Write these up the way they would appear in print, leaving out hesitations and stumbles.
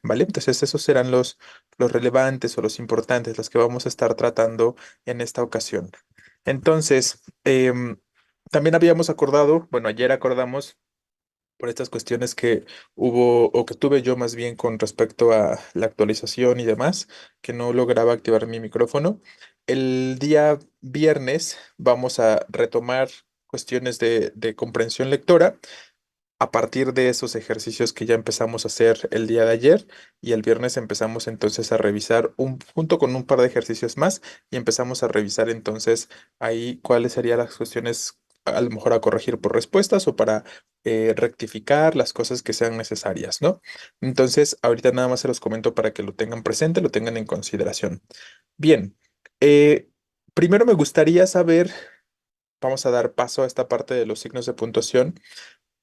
¿vale? Entonces esos serán los relevantes o los importantes, los que vamos a estar tratando en esta ocasión. Entonces, también habíamos acordado, bueno, ayer acordamos por estas cuestiones que hubo o que tuve yo más bien con respecto a la actualización y demás, que no lograba activar mi micrófono. El día viernes vamos a retomar cuestiones de comprensión lectora a partir de esos ejercicios que ya empezamos a hacer el día de ayer y el viernes empezamos entonces a revisar junto con un par de ejercicios más y empezamos a revisar entonces ahí cuáles serían las cuestiones a lo mejor a corregir por respuestas o para rectificar las cosas que sean necesarias, ¿no? Entonces, ahorita nada más se los comento para que lo tengan presente, lo tengan en consideración. Bien, eh, primero me gustaría saber, vamos a dar paso a esta parte de los signos de puntuación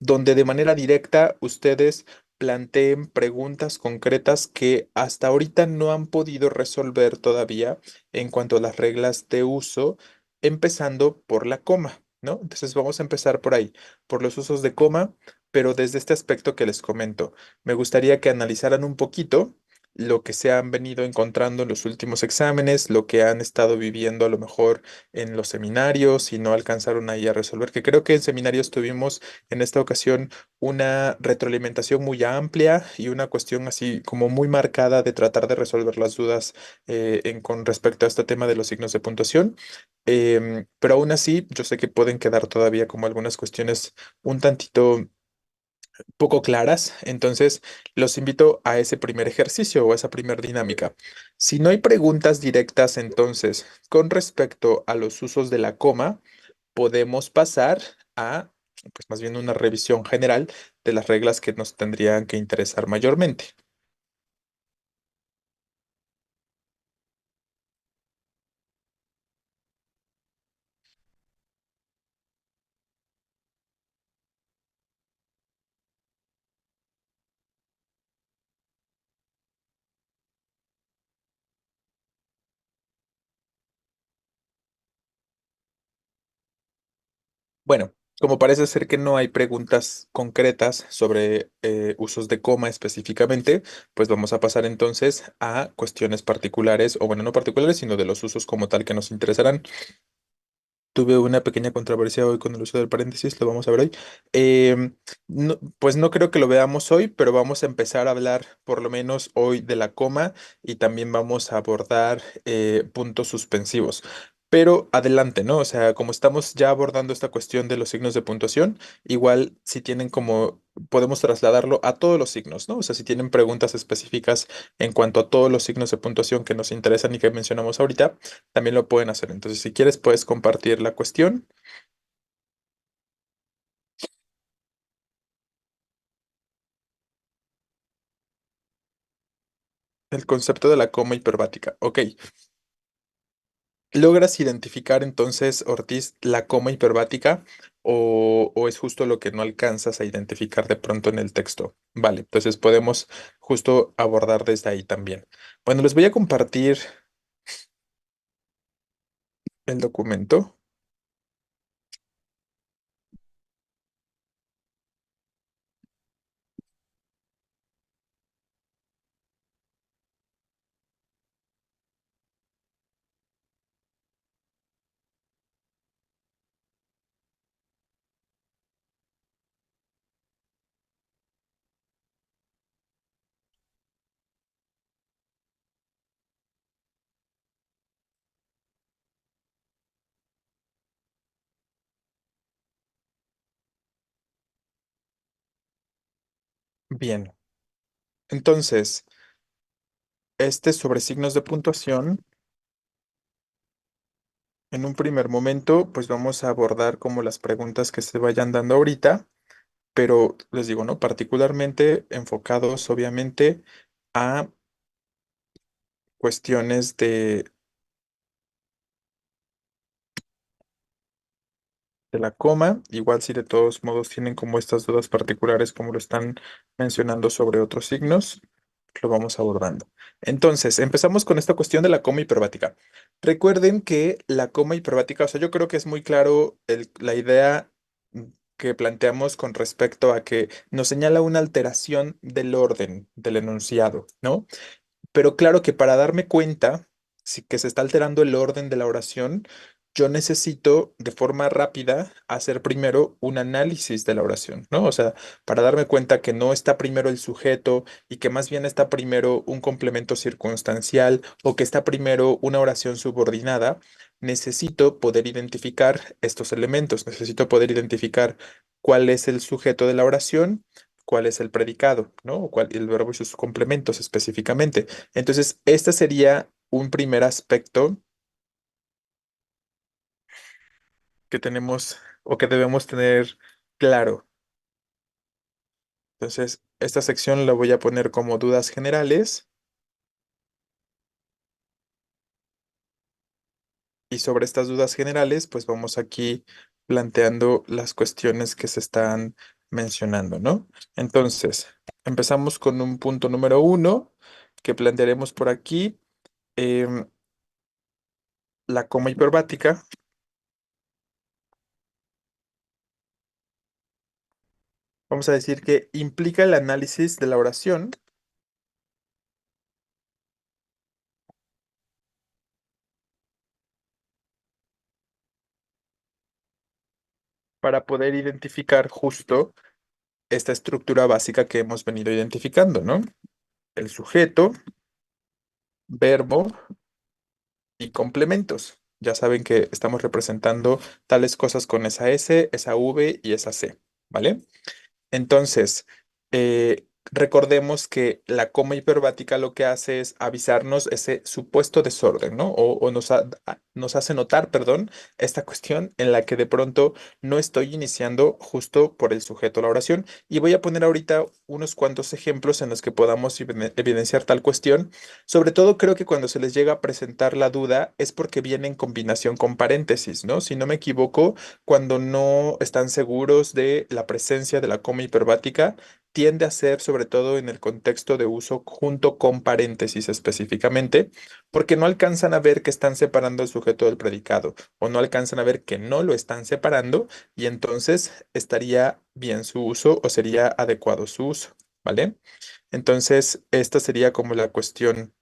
donde de manera directa ustedes planteen preguntas concretas que hasta ahorita no han podido resolver todavía en cuanto a las reglas de uso, empezando por la coma, ¿no? Entonces vamos a empezar por ahí, por los usos de coma, pero desde este aspecto que les comento. Me gustaría que analizaran un poquito lo que se han venido encontrando en los últimos exámenes, lo que han estado viviendo a lo mejor en los seminarios y no alcanzaron ahí a resolver, que creo que en seminarios tuvimos en esta ocasión una retroalimentación muy amplia y una cuestión así como muy marcada de tratar de resolver las dudas con respecto a este tema de los signos de puntuación. Pero aún así, yo sé que pueden quedar todavía como algunas cuestiones un tantito poco claras, entonces los invito a ese primer ejercicio o a esa primera dinámica. Si no hay preguntas directas, entonces, con respecto a los usos de la coma, podemos pasar a, pues más bien una revisión general de las reglas que nos tendrían que interesar mayormente. Bueno, como parece ser que no hay preguntas concretas sobre usos de coma específicamente, pues vamos a pasar entonces a cuestiones particulares, o bueno, no particulares, sino de los usos como tal que nos interesarán. Tuve una pequeña controversia hoy con el uso del paréntesis, lo vamos a ver hoy. Pues no creo que lo veamos hoy, pero vamos a empezar a hablar por lo menos hoy de la coma y también vamos a abordar puntos suspensivos. Pero adelante, ¿no? O sea, como estamos ya abordando esta cuestión de los signos de puntuación, igual si tienen como, podemos trasladarlo a todos los signos, ¿no? O sea, si tienen preguntas específicas en cuanto a todos los signos de puntuación que nos interesan y que mencionamos ahorita también lo pueden hacer. Entonces, si quieres, puedes compartir la cuestión, el concepto de la coma hiperbática. Ok, ¿logras identificar entonces, Ortiz, la coma hiperbática o es justo lo que no alcanzas a identificar de pronto en el texto? Vale, entonces podemos justo abordar desde ahí también. Bueno, les voy a compartir el documento. Bien, entonces, este sobre signos de puntuación. En un primer momento, pues vamos a abordar como las preguntas que se vayan dando ahorita, pero les digo, ¿no? Particularmente enfocados, obviamente, a cuestiones de la coma. Igual si de todos modos tienen como estas dudas particulares, como lo están mencionando sobre otros signos, lo vamos abordando. Entonces, empezamos con esta cuestión de la coma hiperbática. Recuerden que la coma hiperbática, o sea, yo creo que es muy claro la idea que planteamos con respecto a que nos señala una alteración del orden del enunciado, ¿no? Pero claro que para darme cuenta si que se está alterando el orden de la oración, yo necesito de forma rápida hacer primero un análisis de la oración, ¿no? O sea, para darme cuenta que no está primero el sujeto y que más bien está primero un complemento circunstancial o que está primero una oración subordinada, necesito poder identificar estos elementos, necesito poder identificar cuál es el sujeto de la oración, cuál es el predicado, ¿no? O cuál, el verbo y sus complementos específicamente. Entonces, este sería un primer aspecto que tenemos o que debemos tener claro. Entonces, esta sección la voy a poner como dudas generales y sobre estas dudas generales, pues vamos aquí planteando las cuestiones que se están mencionando, ¿no? Entonces, empezamos con un punto número uno que plantearemos por aquí, em, la coma hiperbática. Vamos a decir que implica el análisis de la oración para poder identificar justo esta estructura básica que hemos venido identificando, ¿no? El sujeto, verbo y complementos. Ya saben que estamos representando tales cosas con esa S, esa V y esa C, ¿vale? Entonces, recordemos que la coma hiperbática lo que hace es avisarnos ese supuesto desorden, ¿no? O nos hace notar, perdón, esta cuestión en la que de pronto no estoy iniciando justo por el sujeto de la oración. Y voy a poner ahorita unos cuantos ejemplos en los que podamos evidenciar tal cuestión. Sobre todo creo que cuando se les llega a presentar la duda es porque viene en combinación con paréntesis, ¿no? Si no me equivoco, cuando no están seguros de la presencia de la coma hiperbática, tiende a ser sobre todo en el contexto de uso junto con paréntesis específicamente, porque no alcanzan a ver que están separando el sujeto del predicado o no alcanzan a ver que no lo están separando y entonces estaría bien su uso o sería adecuado su uso, ¿vale? Entonces, esta sería como la cuestión.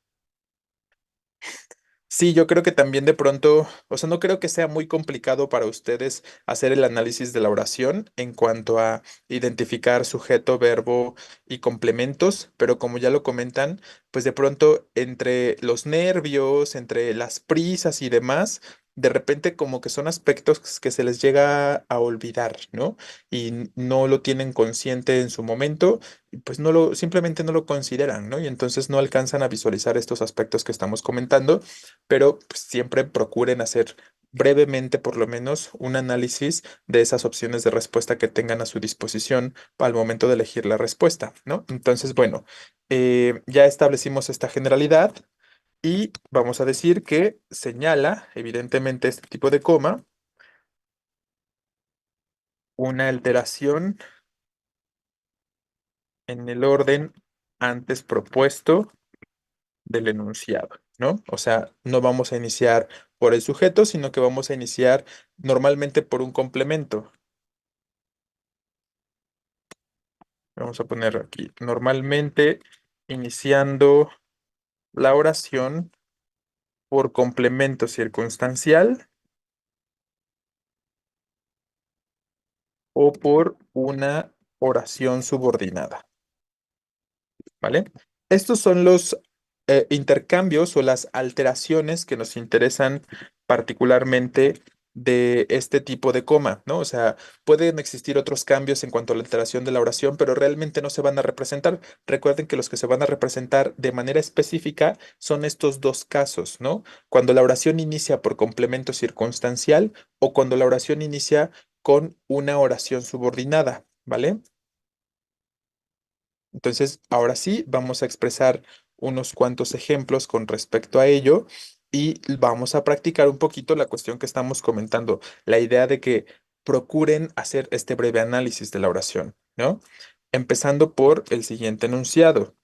Sí, yo creo que también de pronto, o sea, no creo que sea muy complicado para ustedes hacer el análisis de la oración en cuanto a identificar sujeto, verbo y complementos, pero como ya lo comentan, pues de pronto entre los nervios, entre las prisas y demás, de repente como que son aspectos que se les llega a olvidar, ¿no? Y no lo tienen consciente en su momento y pues simplemente no lo consideran, ¿no? Y entonces no alcanzan a visualizar estos aspectos que estamos comentando, pero pues, siempre procuren hacer brevemente, por lo menos, un análisis de esas opciones de respuesta que tengan a su disposición al momento de elegir la respuesta, ¿no? Entonces, bueno, ya establecimos esta generalidad y vamos a decir que señala, evidentemente, este tipo de coma, una alteración en el orden antes propuesto del enunciado, ¿no? O sea, no vamos a iniciar por el sujeto, sino que vamos a iniciar normalmente por un complemento. Vamos a poner aquí, normalmente iniciando la oración por complemento circunstancial o por una oración subordinada. ¿Vale? Estos son los intercambios o las alteraciones que nos interesan particularmente de este tipo de coma, ¿no? O sea, pueden existir otros cambios en cuanto a la alteración de la oración, pero realmente no se van a representar. Recuerden que los que se van a representar de manera específica son estos dos casos, ¿no? Cuando la oración inicia por complemento circunstancial o cuando la oración inicia con una oración subordinada, ¿vale? Entonces, ahora sí, vamos a expresar unos cuantos ejemplos con respecto a ello y vamos a practicar un poquito la cuestión que estamos comentando, la idea de que procuren hacer este breve análisis de la oración, ¿no? Empezando por el siguiente enunciado.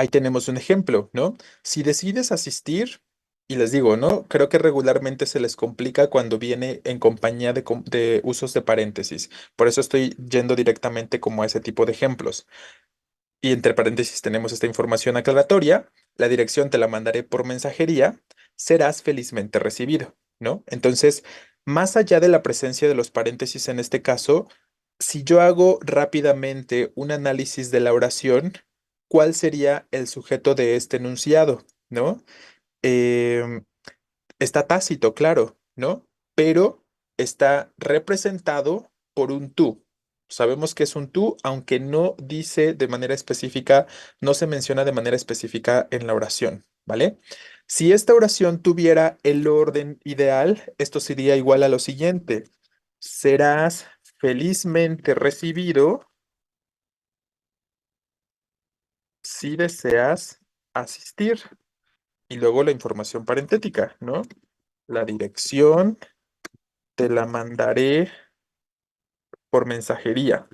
Ahí tenemos un ejemplo, ¿no? Si decides asistir, y les digo, ¿no? Creo que regularmente se les complica cuando viene en compañía de usos de paréntesis. Por eso estoy yendo directamente como a ese tipo de ejemplos. Y entre paréntesis tenemos esta información aclaratoria. La dirección te la mandaré por mensajería. Serás felizmente recibido, ¿no? Entonces, más allá de la presencia de los paréntesis en este caso, si yo hago rápidamente un análisis de la oración, ¿cuál sería el sujeto de este enunciado? ¿No? Em, Está tácito, claro, ¿no? Pero está representado por un tú. Sabemos que es un tú, aunque no dice de manera específica, no se menciona de manera específica en la oración, ¿vale? Si esta oración tuviera el orden ideal, esto sería igual a lo siguiente. Serás felizmente recibido si deseas asistir. Y luego la información parentética, ¿no? La dirección te la mandaré por mensajería.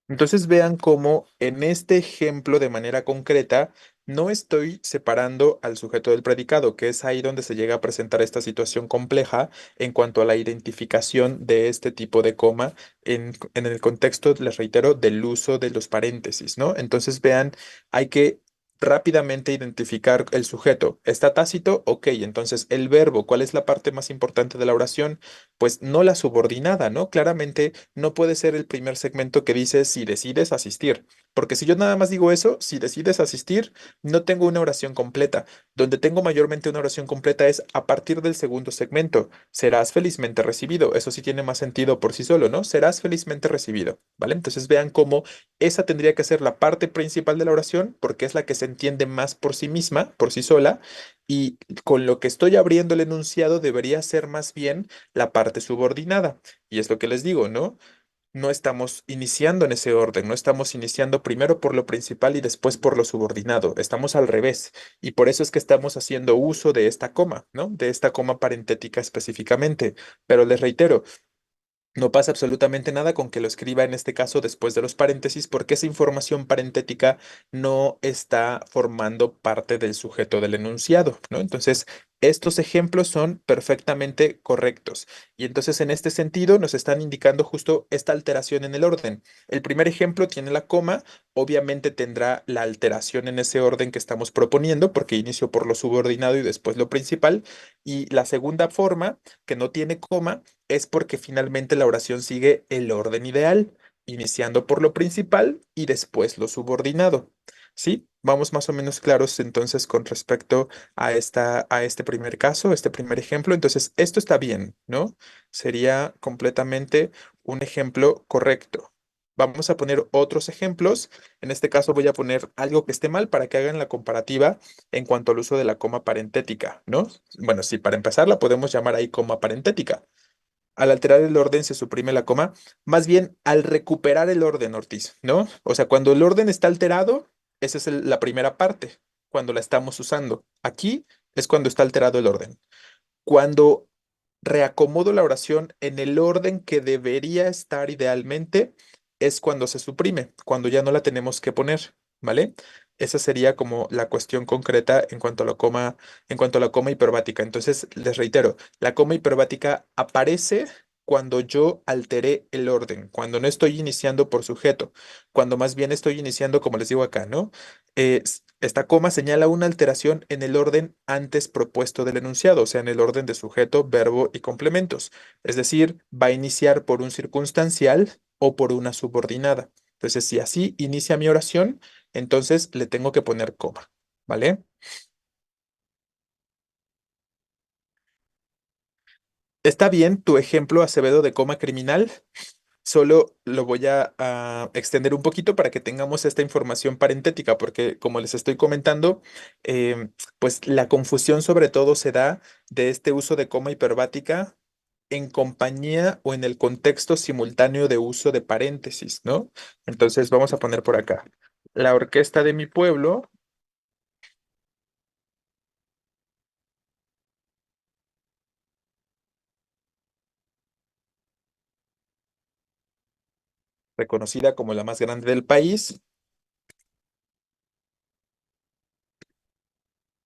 Entonces vean cómo en este ejemplo de manera concreta no estoy separando al sujeto del predicado, que es ahí donde se llega a presentar esta situación compleja en cuanto a la identificación de este tipo de coma en el contexto, les reitero, del uso de los paréntesis, ¿no? Entonces vean, hay que rápidamente identificar el sujeto. ¿Está tácito? Ok, entonces el verbo, ¿cuál es la parte más importante de la oración? Pues no la subordinada, ¿no? Claramente no puede ser el primer segmento que dice si decides asistir, porque si yo nada más digo eso, si decides asistir, no tengo una oración completa. Donde tengo mayormente una oración completa es a partir del segundo segmento. Serás felizmente recibido. Eso sí tiene más sentido por sí solo, ¿no? Serás felizmente recibido, ¿vale? Entonces vean cómo esa tendría que ser la parte principal de la oración, porque es la que se entiende más por sí misma, por sí sola, y con lo que estoy abriendo el enunciado debería ser más bien la parte subordinada. Y es lo que les digo, ¿no? No estamos iniciando en ese orden, no estamos iniciando primero por lo principal y después por lo subordinado, estamos al revés. Y por eso es que estamos haciendo uso de esta coma, ¿no? De esta coma parentética específicamente. Pero les reitero, no pasa absolutamente nada con que lo escriba en este caso después de los paréntesis, porque esa información parentética no está formando parte del sujeto del enunciado, ¿no? Entonces, estos ejemplos son perfectamente correctos. Y entonces, en este sentido, nos están indicando justo esta alteración en el orden. El primer ejemplo tiene la coma, obviamente tendrá la alteración en ese orden que estamos proponiendo, porque inicio por lo subordinado y después lo principal. Y la segunda forma, que no tiene coma, es porque finalmente la oración sigue el orden ideal, iniciando por lo principal y después lo subordinado. ¿Sí? Vamos más o menos claros entonces con respecto a este primer caso, este primer ejemplo. Entonces, esto está bien, ¿no? Sería completamente un ejemplo correcto. Vamos a poner otros ejemplos. En este caso voy a poner algo que esté mal para que hagan la comparativa en cuanto al uso de la coma parentética, ¿no? Bueno, sí, para empezar la podemos llamar ahí coma parentética. Al alterar el orden se suprime la coma, más bien al recuperar el orden, Ortiz, ¿no? O sea, cuando el orden está alterado, esa es la primera parte, cuando la estamos usando. Aquí es cuando está alterado el orden. Cuando reacomodo la oración en el orden que debería estar idealmente, es cuando se suprime, cuando ya no la tenemos que poner, ¿vale? Esa sería como la cuestión concreta en cuanto a la coma hiperbática. Entonces, les reitero, la coma hiperbática aparece cuando yo alteré el orden, cuando no estoy iniciando por sujeto, cuando más bien estoy iniciando, como les digo acá, ¿no? Esta coma señala una alteración en el orden antes propuesto del enunciado, o sea, en el orden de sujeto, verbo y complementos. Es decir, va a iniciar por un circunstancial o por una subordinada. Entonces, si así inicia mi oración, entonces le tengo que poner coma, ¿vale? Está bien tu ejemplo, Acevedo, de coma criminal. Solo lo voy a extender un poquito para que tengamos esta información parentética, porque como les estoy comentando, pues la confusión sobre todo se da de este uso de coma hiperbática en compañía o en el contexto simultáneo de uso de paréntesis, ¿no? Entonces vamos a poner por acá. La orquesta de mi pueblo, reconocida como la más grande del país,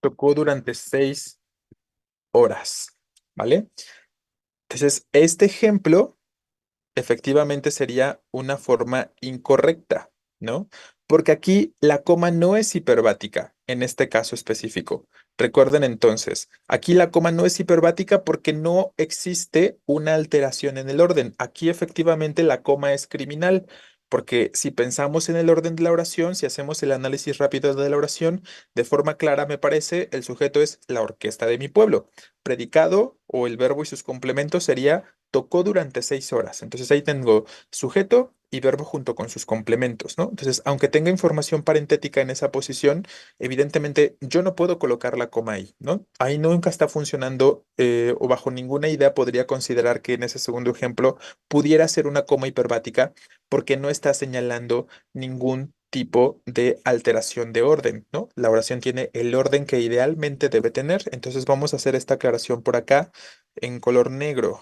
tocó durante 6 horas, ¿vale? Entonces, este ejemplo efectivamente sería una forma incorrecta, ¿no? Porque aquí la coma no es hiperbática en este caso específico. Recuerden entonces, aquí la coma no es hiperbática porque no existe una alteración en el orden. Aquí efectivamente la coma es criminal. Porque si pensamos en el orden de la oración, si hacemos el análisis rápido de la oración, de forma clara me parece, el sujeto es la orquesta de mi pueblo. Predicado o el verbo y sus complementos sería tocó durante 6 horas. Entonces ahí tengo sujeto y verbo junto con sus complementos, ¿no? Entonces, aunque tenga información parentética en esa posición, evidentemente yo no puedo colocar la coma ahí, ¿no? Ahí nunca está funcionando o bajo ninguna idea podría considerar que en ese segundo ejemplo pudiera ser una coma hiperbática porque no está señalando ningún tipo de alteración de orden, ¿no? La oración tiene el orden que idealmente debe tener. Entonces vamos a hacer esta aclaración por acá en color negro.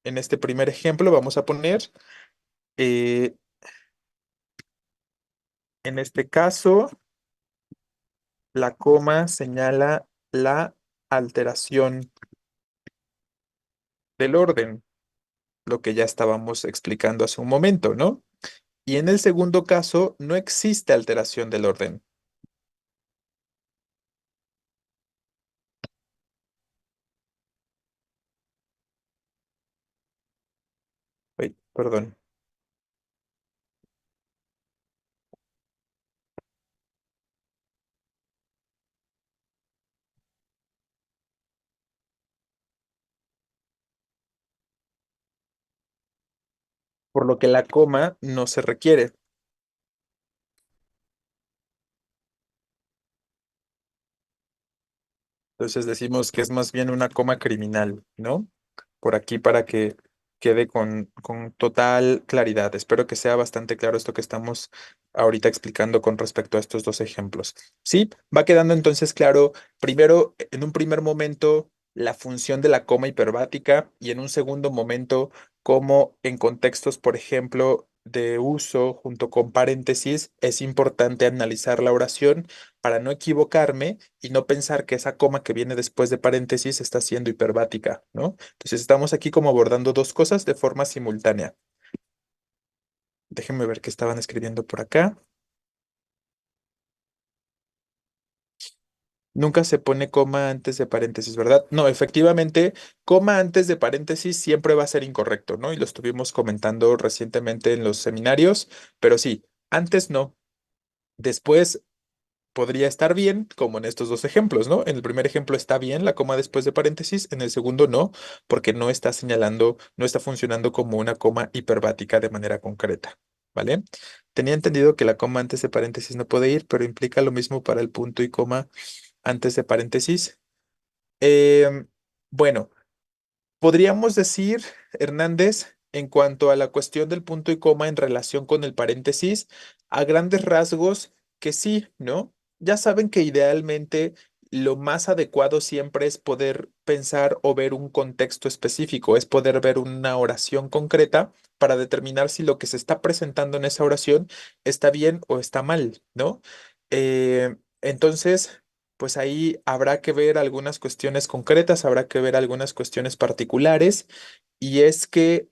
En este primer ejemplo vamos a poner, eh, en este caso, la coma señala la alteración del orden, lo que ya estábamos explicando hace un momento, ¿no? Y en el segundo caso, no existe alteración del orden. Ay, perdón. Por lo que la coma no se requiere. Entonces decimos que es más bien una coma criminal, ¿no? Por aquí para que quede con total claridad. Espero que sea bastante claro esto que estamos ahorita explicando con respecto a estos dos ejemplos. Sí, va quedando entonces claro, primero, en un primer momento, la función de la coma hiperbática y en un segundo momento, cómo en contextos, por ejemplo, de uso junto con paréntesis, es importante analizar la oración para no equivocarme y no pensar que esa coma que viene después de paréntesis está siendo hiperbática, ¿no? Entonces estamos aquí como abordando dos cosas de forma simultánea. Déjenme ver qué estaban escribiendo por acá. Nunca se pone coma antes de paréntesis, ¿verdad? No, efectivamente, coma antes de paréntesis siempre va a ser incorrecto, ¿no? Y lo estuvimos comentando recientemente en los seminarios, pero sí, antes no. Después podría estar bien, como en estos dos ejemplos, ¿no? En el primer ejemplo está bien la coma después de paréntesis, en el segundo no, porque no está señalando, no está funcionando como una coma hiperbática de manera concreta, ¿vale? Tenía entendido que la coma antes de paréntesis no puede ir, pero implica lo mismo para el punto y coma antes de paréntesis. Em, bueno. Podríamos decir, Hernández, en cuanto a la cuestión del punto y coma en relación con el paréntesis, a grandes rasgos, que sí, ¿no? Ya saben que idealmente lo más adecuado siempre es poder pensar o ver un contexto específico, es poder ver una oración concreta para determinar si lo que se está presentando en esa oración está bien o está mal, ¿no? Entonces, pues ahí habrá que ver algunas cuestiones concretas, habrá que ver algunas cuestiones particulares, y es que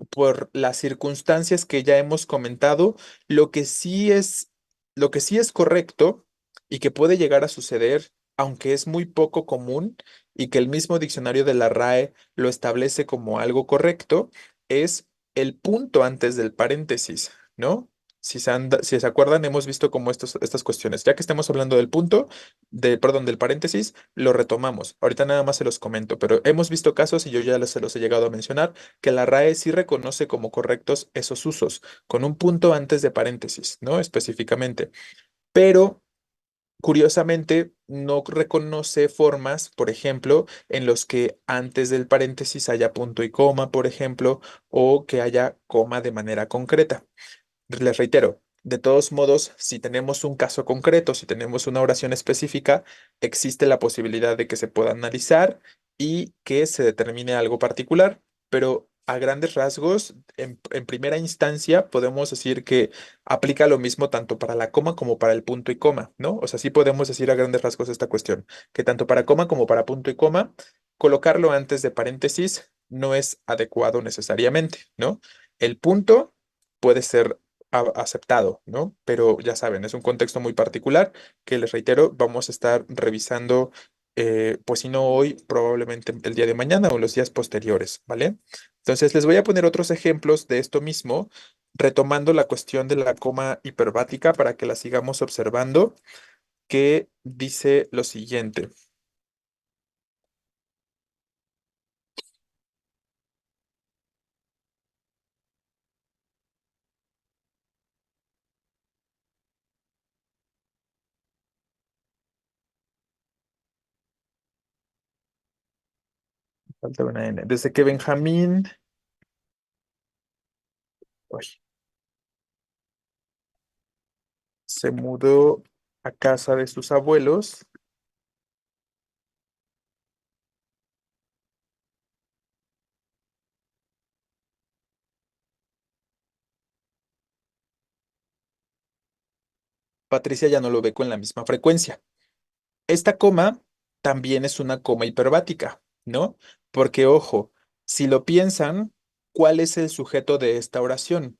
por las circunstancias que ya hemos comentado, lo que sí es, lo que sí es correcto y que puede llegar a suceder, aunque es muy poco común y que el mismo diccionario de la RAE lo establece como algo correcto, es el punto antes del paréntesis, ¿no? Si se acuerdan, hemos visto como estas cuestiones. Ya que estemos hablando del punto, perdón, del paréntesis, lo retomamos. Ahorita nada más se los comento, pero hemos visto casos, y yo ya se los he llegado a mencionar, que la RAE sí reconoce como correctos esos usos, con un punto antes de paréntesis, ¿no? Específicamente. Pero, curiosamente, no reconoce formas, por ejemplo, en los que antes del paréntesis haya punto y coma, por ejemplo, o que haya coma de manera concreta. Les reitero, de todos modos, si tenemos un caso concreto, si tenemos una oración específica, existe la posibilidad de que se pueda analizar y que se determine algo particular, pero a grandes rasgos, en primera instancia, podemos decir que aplica lo mismo tanto para la coma como para el punto y coma, ¿no? O sea, sí podemos decir a grandes rasgos esta cuestión, que tanto para coma como para punto y coma, colocarlo antes de paréntesis no es adecuado necesariamente, ¿no? El punto puede ser aceptado, ¿no? Pero ya saben, es un contexto muy particular que les reitero, vamos a estar revisando, pues si no hoy, probablemente el día de mañana o los días posteriores, ¿vale? Entonces les voy a poner otros ejemplos de esto mismo, retomando la cuestión de la coma hiperbática para que la sigamos observando, que dice lo siguiente. Falta una N. Desde que Benjamín uy, se mudó a casa de sus abuelos, Patricia ya no lo ve con la misma frecuencia. Esta coma también es una coma hiperbática, ¿no? Porque, ojo, si lo piensan, ¿cuál es el sujeto de esta oración?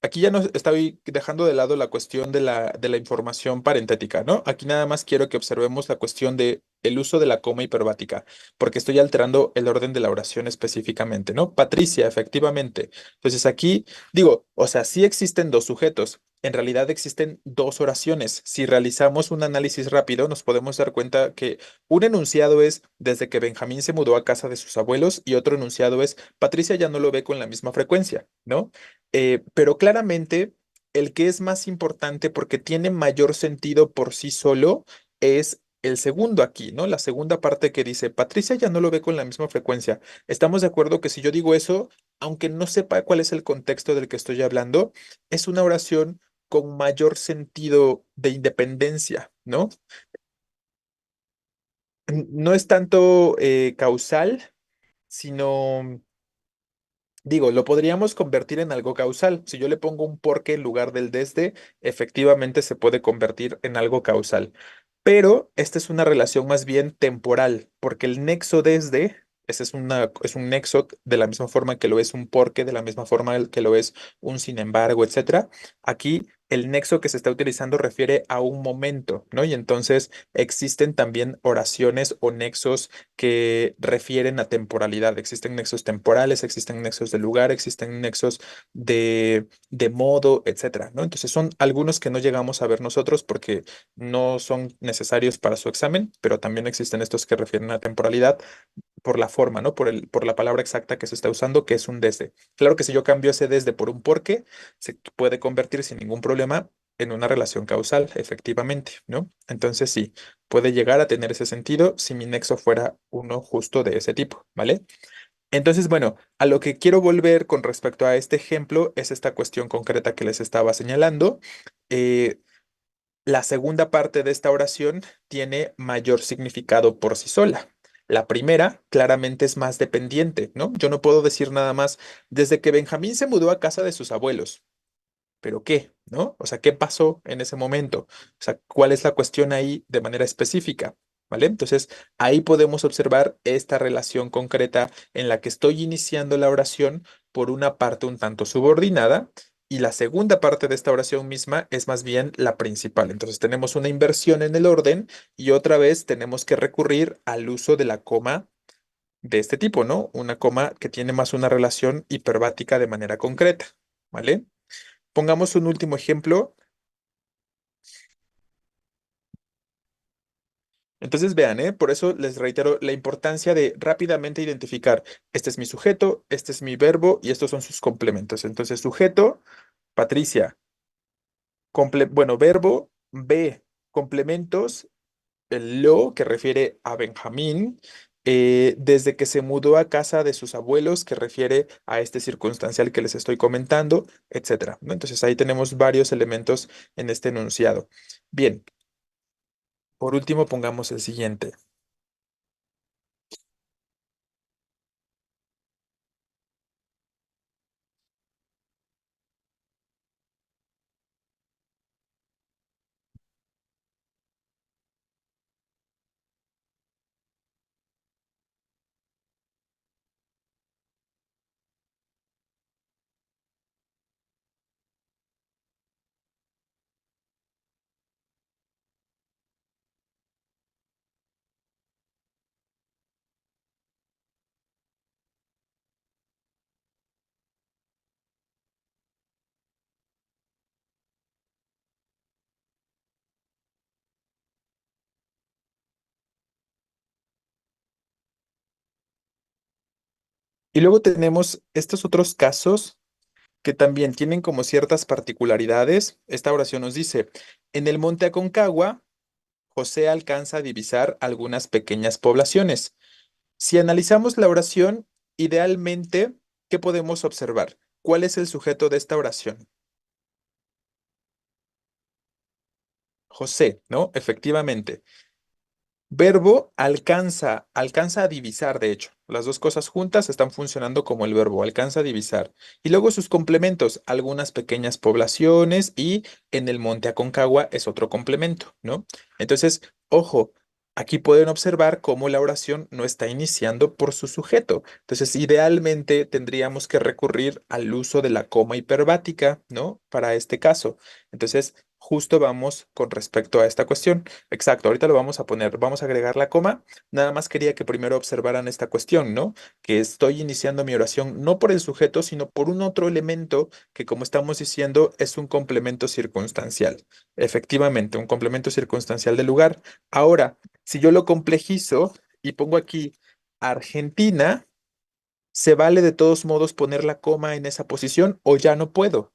Aquí ya no estoy dejando de lado la cuestión de la información parentética, ¿no? Aquí nada más quiero que observemos la cuestión de el uso de la coma hiperbática, porque estoy alterando el orden de la oración específicamente, ¿no? Patricia, efectivamente. Entonces aquí digo, o sea, sí existen dos sujetos. En realidad existen dos oraciones. Si realizamos un análisis rápido, nos podemos dar cuenta que un enunciado es desde que Benjamín se mudó a casa de sus abuelos y otro enunciado es Patricia ya no lo ve con la misma frecuencia, ¿no? Pero claramente el que es más importante porque tiene mayor sentido por sí solo es el segundo aquí, ¿no? La segunda parte que dice, Patricia ya no lo ve con la misma frecuencia. Estamos de acuerdo que si yo digo eso, aunque no sepa cuál es el contexto del que estoy hablando, es una oración con mayor sentido de independencia, ¿no? No es tanto causal, sino digo, lo podríamos convertir en algo causal. Si yo le pongo un porque en lugar del desde, efectivamente se puede convertir en algo causal. Pero esta es una relación más bien temporal, porque el nexo desde, ese es un nexo de la misma forma que lo es un porque, de la misma forma que lo es un sin embargo, etcétera. Aquí el nexo que se está utilizando refiere a un momento, ¿no? Y entonces existen también oraciones o nexos que refieren a temporalidad. Existen nexos temporales, existen nexos de lugar, existen nexos de modo, etcétera, ¿no? Entonces son algunos que no llegamos a ver nosotros porque no son necesarios para su examen, pero también existen estos que refieren a temporalidad por la forma, ¿no? Por la palabra exacta que se está usando, que es un desde. Claro que si yo cambio ese desde por un porque, se puede convertir sin ningún problema en una relación causal, efectivamente, ¿no? Entonces sí, puede llegar a tener ese sentido si mi nexo fuera uno justo de ese tipo, ¿vale? Entonces, bueno, a lo que quiero volver con respecto a este ejemplo es esta cuestión concreta que les estaba señalando. Eh, la segunda parte de esta oración tiene mayor significado por sí sola. La primera claramente es más dependiente, ¿no? Yo no puedo decir nada más desde que Benjamín se mudó a casa de sus abuelos. ¿Pero qué? ¿No? O sea, ¿qué pasó en ese momento? O sea, ¿cuál es la cuestión ahí de manera específica? ¿Vale? Entonces, ahí podemos observar esta relación concreta en la que estoy iniciando la oración por una parte un tanto subordinada y la segunda parte de esta oración misma es más bien la principal. Entonces, tenemos una inversión en el orden y otra vez tenemos que recurrir al uso de la coma de este tipo, ¿no? Una coma que tiene más una relación hiperbática de manera concreta. ¿Vale? Pongamos un último ejemplo. Entonces vean, ¿eh? Por eso les reitero la importancia de rápidamente identificar, este es mi sujeto, este es mi verbo y estos son sus complementos. Entonces, sujeto, Patricia, bueno, verbo, B, complementos, el lo, que refiere a Benjamín, desde que se mudó a casa de sus abuelos, que refiere a este circunstancial que les estoy comentando, etcétera, ¿no? Entonces ahí tenemos varios elementos en este enunciado. Bien, por último pongamos el siguiente. Y luego tenemos estos otros casos que también tienen como ciertas particularidades. Esta oración nos dice, en el monte Aconcagua, José alcanza a divisar algunas pequeñas poblaciones. Si analizamos la oración, idealmente, ¿qué podemos observar? ¿Cuál es el sujeto de esta oración? José, ¿no? Efectivamente. Verbo alcanza, alcanza a divisar, de hecho. Las dos cosas juntas están funcionando como el verbo, alcanza a divisar. Y luego sus complementos, algunas pequeñas poblaciones y en el monte Aconcagua es otro complemento, ¿no? Entonces, ojo, aquí pueden observar cómo la oración no está iniciando por su sujeto. Entonces, idealmente tendríamos que recurrir al uso de la coma hiperbática, ¿no? Para este caso. Entonces, justo vamos con respecto a esta cuestión. Exacto, ahorita lo vamos a poner, vamos a agregar la coma. Nada más quería que primero observaran esta cuestión, ¿no? Que estoy iniciando mi oración no por el sujeto, sino por un otro elemento que, como estamos diciendo, es un complemento circunstancial. Efectivamente, un complemento circunstancial del lugar. Ahora, si yo lo complejizo y pongo aquí Argentina, ¿se vale de todos modos poner la coma en esa posición o ya no puedo?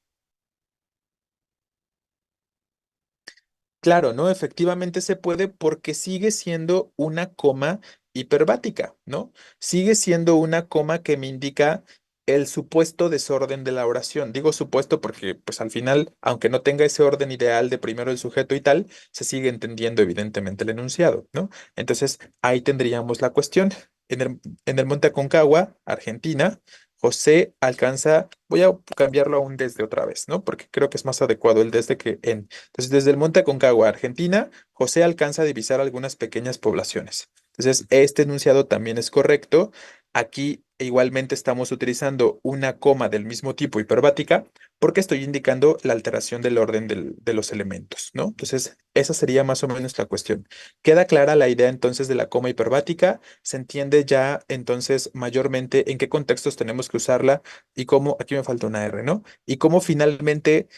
Claro, ¿no? Efectivamente se puede porque sigue siendo una coma hiperbática, ¿no? Sigue siendo una coma que me indica el supuesto desorden de la oración. Digo supuesto porque, pues al final, aunque no tenga ese orden ideal de primero el sujeto y tal, se sigue entendiendo evidentemente el enunciado, ¿no? Entonces, ahí tendríamos la cuestión. En el Monte Aconcagua, Argentina, José alcanza, voy a cambiarlo a un desde otra vez, ¿no? Porque creo que es más adecuado el desde que en. Entonces, desde el Monte Aconcagua, Argentina, José alcanza a divisar algunas pequeñas poblaciones. Entonces, este enunciado también es correcto. Aquí igualmente estamos utilizando una coma del mismo tipo hiperbática porque estoy indicando la alteración del orden de los elementos, ¿no? Entonces, esa sería más o menos la cuestión. ¿Queda clara la idea entonces de la coma hiperbática? ¿Se entiende ya entonces mayormente en qué contextos tenemos que usarla y cómo, aquí me falta una R, ¿no? Y cómo finalmente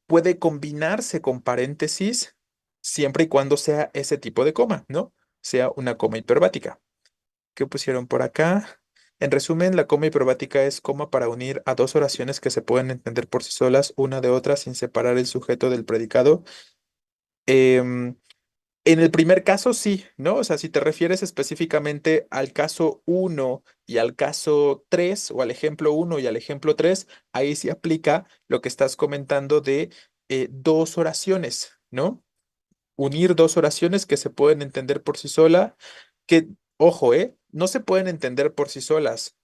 puede combinarse con paréntesis siempre y cuando sea ese tipo de coma, ¿no? Sea una coma hiperbática. ¿Qué pusieron por acá? En resumen, la coma hiperbática es coma para unir a dos oraciones que se pueden entender por sí solas, una de otra, sin separar el sujeto del predicado. Em, en el primer caso, sí, ¿no? O sea, si te refieres específicamente al caso uno y al caso 3 o al ejemplo uno y al ejemplo 3, ahí sí aplica lo que estás comentando de dos oraciones, ¿no? Unir dos oraciones que se pueden entender por sí sola, que, ojo, no se pueden entender por sí solas.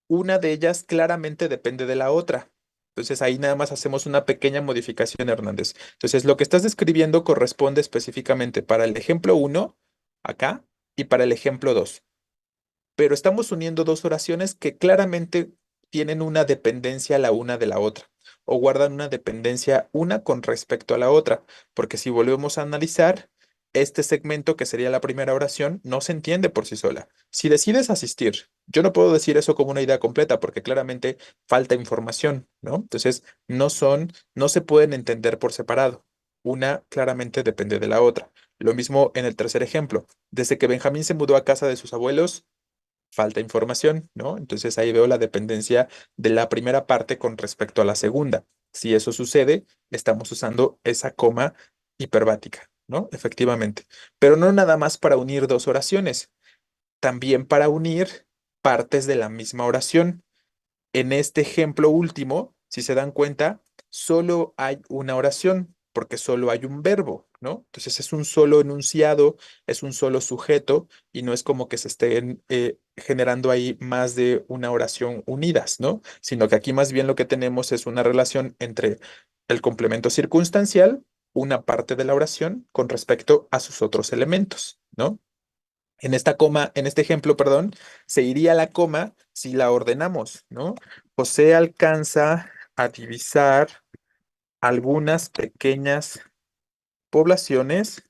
Una de ellas claramente depende de la otra. Entonces ahí nada más hacemos una pequeña modificación, Hernández. Entonces lo que estás describiendo corresponde específicamente para el ejemplo uno acá, y para el ejemplo 2, pero estamos uniendo dos oraciones que claramente tienen una dependencia la una de la otra, o guardan una dependencia una con respecto a la otra, porque si volvemos a analizar, este segmento que sería la primera oración no se entiende por sí sola. Si decides asistir, yo no puedo decir eso como una idea completa, porque claramente falta información, ¿no? Entonces, no se pueden entender por separado. Una claramente depende de la otra. Lo mismo en el tercer ejemplo. Desde que Benjamín se mudó a casa de sus abuelos, falta información, ¿no? Entonces ahí veo la dependencia de la primera parte con respecto a la segunda. Si eso sucede, estamos usando esa coma hiperbática, ¿no? Efectivamente. Pero no nada más para unir dos oraciones, también para unir partes de la misma oración. En este ejemplo último, si se dan cuenta, solo hay una oración, porque solo hay un verbo, ¿no? Entonces es un solo enunciado, es un solo sujeto, y no es como que se estén generando ahí más de una oración unidas, ¿no? Sino que aquí más bien lo que tenemos es una relación entre el complemento circunstancial, una parte de la oración, con respecto a sus otros elementos, ¿no? En este ejemplo, perdón, se iría la coma si la ordenamos, ¿no? José alcanza a divisar algunas pequeñas poblaciones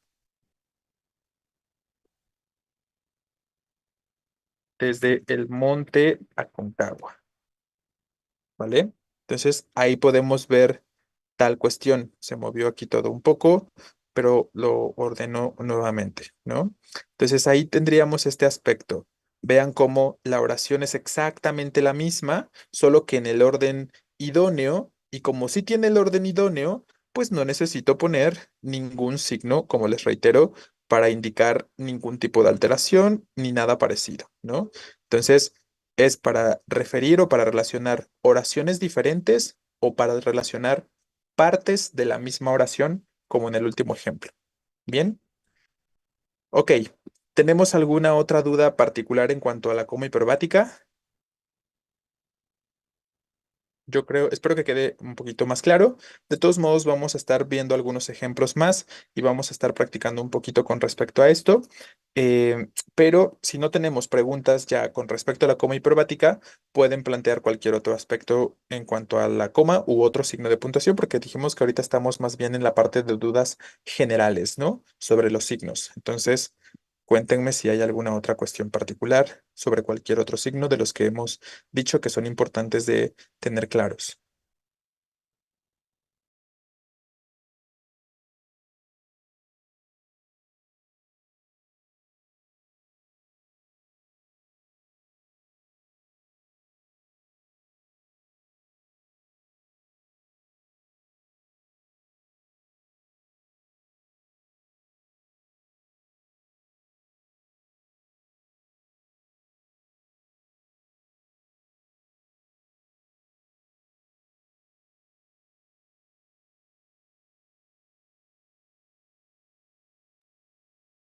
desde el monte Aconcagua, ¿vale? Entonces ahí podemos ver tal cuestión. Se movió aquí todo un poco, pero lo ordenó nuevamente, ¿no? Entonces ahí tendríamos este aspecto. Vean cómo la oración es exactamente la misma, solo que en el orden idóneo, y como sí tiene el orden idóneo, pues no necesito poner ningún signo, como les reitero, para indicar ningún tipo de alteración ni nada parecido, ¿no? Entonces, es para referir o para relacionar oraciones diferentes o para relacionar partes de la misma oración, como en el último ejemplo. ¿Bien? Ok. ¿Tenemos alguna otra duda particular en cuanto a la coma hiperbática? Yo creo, espero que quede un poquito más claro. De todos modos, vamos a estar viendo algunos ejemplos más y vamos a estar practicando un poquito con respecto a esto. Pero si no tenemos preguntas ya con respecto a la coma hiperbática, pueden plantear cualquier otro aspecto en cuanto a la coma u otro signo de puntuación, porque dijimos que ahorita estamos más bien en la parte de dudas generales, ¿no? Sobre los signos. Entonces, cuéntenme si hay alguna otra cuestión particular sobre cualquier otro signo de los que hemos dicho que son importantes de tener claros.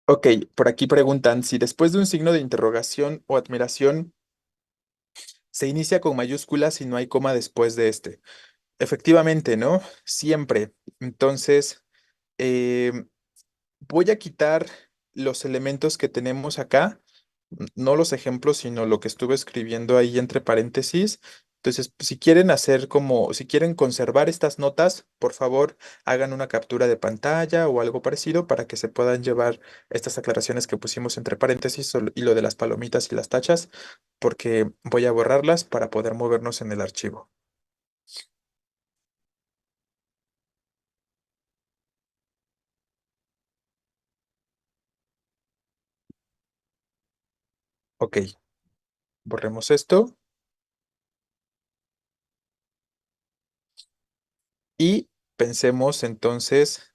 Ok, por aquí preguntan si después de un signo de interrogación o admiración se inicia con mayúsculas y no hay coma después de este. Efectivamente, ¿no? Siempre. Entonces, em, voy a quitar los elementos que tenemos acá, no los ejemplos, sino lo que estuve escribiendo ahí entre paréntesis. Entonces, si quieren hacer como, si quieren conservar estas notas, por favor, hagan una captura de pantalla o algo parecido para que se puedan llevar estas aclaraciones que pusimos entre paréntesis y lo de las palomitas y las tachas, porque voy a borrarlas para poder movernos en el archivo. Ok, borremos esto y pensemos entonces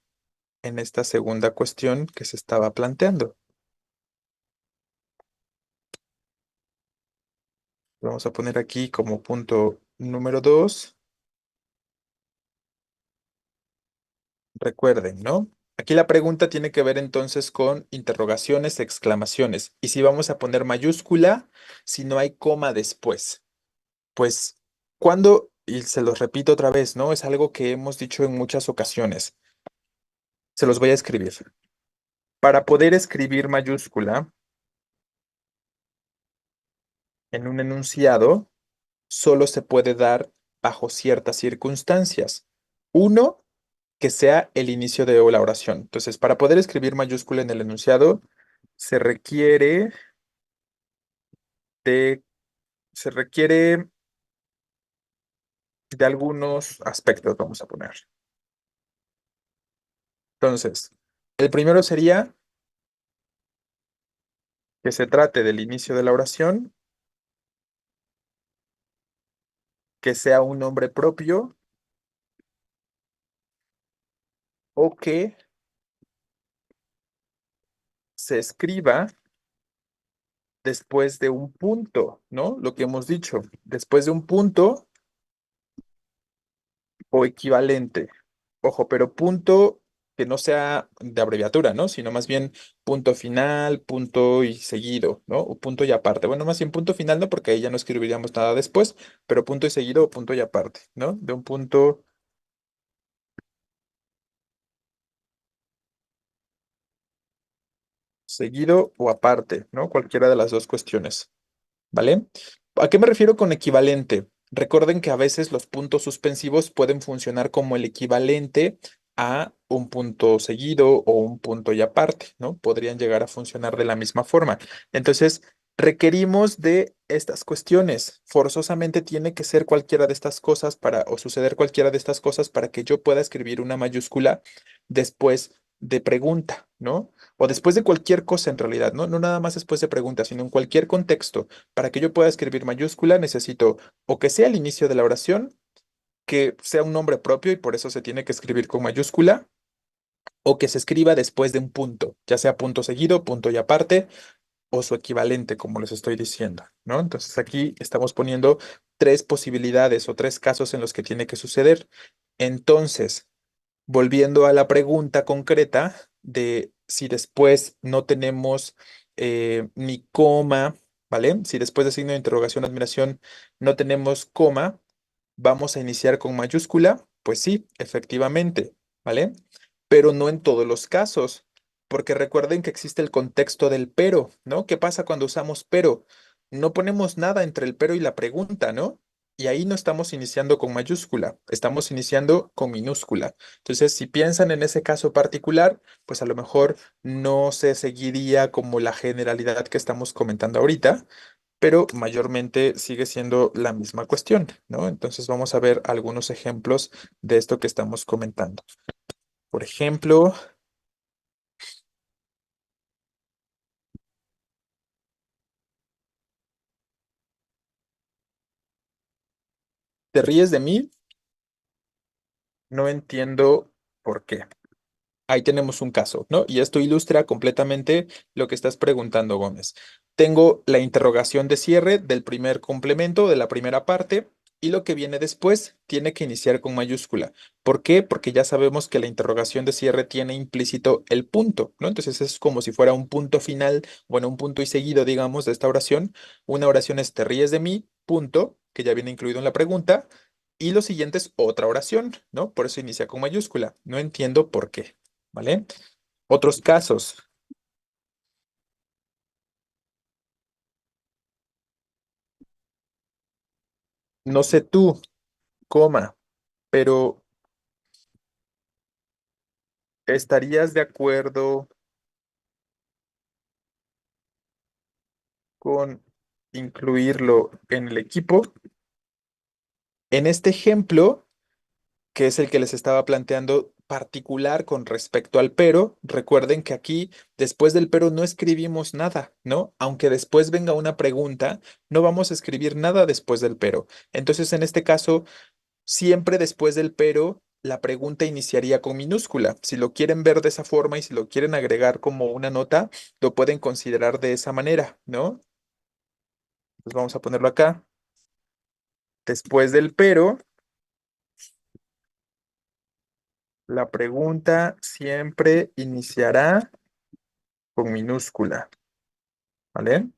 en esta segunda cuestión que se estaba planteando. Vamos a poner aquí como punto número 2. Recuerden, ¿no? Aquí la pregunta tiene que ver entonces con interrogaciones, exclamaciones. Y si vamos a poner mayúscula, si no hay coma después. Pues, cuando, y se los repito otra vez, ¿no? Es algo que hemos dicho en muchas ocasiones. Se los voy a escribir. Para poder escribir mayúscula en un enunciado, solo se puede dar bajo ciertas circunstancias. Uno, que sea el inicio de la oración. Entonces, para poder escribir mayúscula en el enunciado, se requiere de, se requiere de algunos aspectos, vamos a poner. Entonces, el primero sería que se trate del inicio de la oración, que sea un nombre propio o que se escriba después de un punto, ¿no? Lo que hemos dicho, después de un punto o equivalente. Ojo, pero punto que no sea de abreviatura, ¿no? Sino más bien punto final, punto y seguido, ¿no? O punto y aparte. Bueno, más bien punto final, no, porque ahí ya no escribiríamos nada después, pero punto y seguido o punto y aparte, ¿no? De un punto seguido o aparte, ¿no? Cualquiera de las dos cuestiones. ¿Vale? ¿A qué me refiero con equivalente? Recuerden que a veces los puntos suspensivos pueden funcionar como el equivalente a un punto seguido o un punto y aparte, ¿no? Podrían llegar a funcionar de la misma forma. Entonces, requerimos de estas cuestiones. Forzosamente tiene que ser cualquiera de estas cosas para, o suceder cualquiera de estas cosas para que yo pueda escribir una mayúscula después de pregunta, ¿no? O después de cualquier cosa en realidad, ¿no? No nada más después de pregunta, sino en cualquier contexto. Para que yo pueda escribir mayúscula, necesito o que sea el inicio de la oración, que sea un nombre propio y por eso se tiene que escribir con mayúscula, o que se escriba después de un punto, ya sea punto seguido, punto y aparte, o su equivalente, como les estoy diciendo, ¿no? Entonces aquí estamos poniendo tres posibilidades o tres casos en los que tiene que suceder. Entonces, volviendo a la pregunta concreta de si después no tenemos ni coma, ¿vale? Si después de signo de interrogación, admiración, no tenemos coma, vamos a iniciar con mayúscula. Pues sí, efectivamente, ¿vale? Pero no en todos los casos, porque recuerden que existe el contexto del pero, ¿no? ¿Qué pasa cuando usamos pero? No ponemos nada entre el pero y la pregunta, ¿no? Y ahí no estamos iniciando con mayúscula, estamos iniciando con minúscula. Entonces, si piensan en ese caso particular, pues a lo mejor no se seguiría como la generalidad que estamos comentando ahorita, pero mayormente sigue siendo la misma cuestión, ¿no? Entonces vamos a ver algunos ejemplos de esto que estamos comentando. Por ejemplo, ¿te ríes de mí? No entiendo por qué. Ahí tenemos un caso, ¿no? Y esto ilustra completamente lo que estás preguntando, Gómez. Tengo la interrogación de cierre del primer complemento, de la primera parte, y lo que viene después tiene que iniciar con mayúscula. ¿Por qué? Porque ya sabemos que la interrogación de cierre tiene implícito el punto, ¿no? Entonces es como si fuera un punto final, bueno, un punto y seguido, digamos, de esta oración. Una oración es te ríes de mí, punto, que ya viene incluido en la pregunta, y lo siguiente es otra oración, ¿no? Por eso inicia con mayúscula. No entiendo por qué. ¿Vale? Otros casos, no sé tú, coma, pero ¿estarías de acuerdo con incluirlo en el equipo? En este ejemplo, que es el que les estaba planteando particular con respecto al pero, recuerden que aquí, después del pero, no escribimos nada, ¿no? Aunque después venga una pregunta, no vamos a escribir nada después del pero. Entonces, en este caso, siempre después del pero, la pregunta iniciaría con minúscula. Si lo quieren ver de esa forma y si lo quieren agregar como una nota, lo pueden considerar de esa manera, ¿no? Pues vamos a ponerlo acá. Después del pero, la pregunta siempre iniciará con minúscula, ¿vale?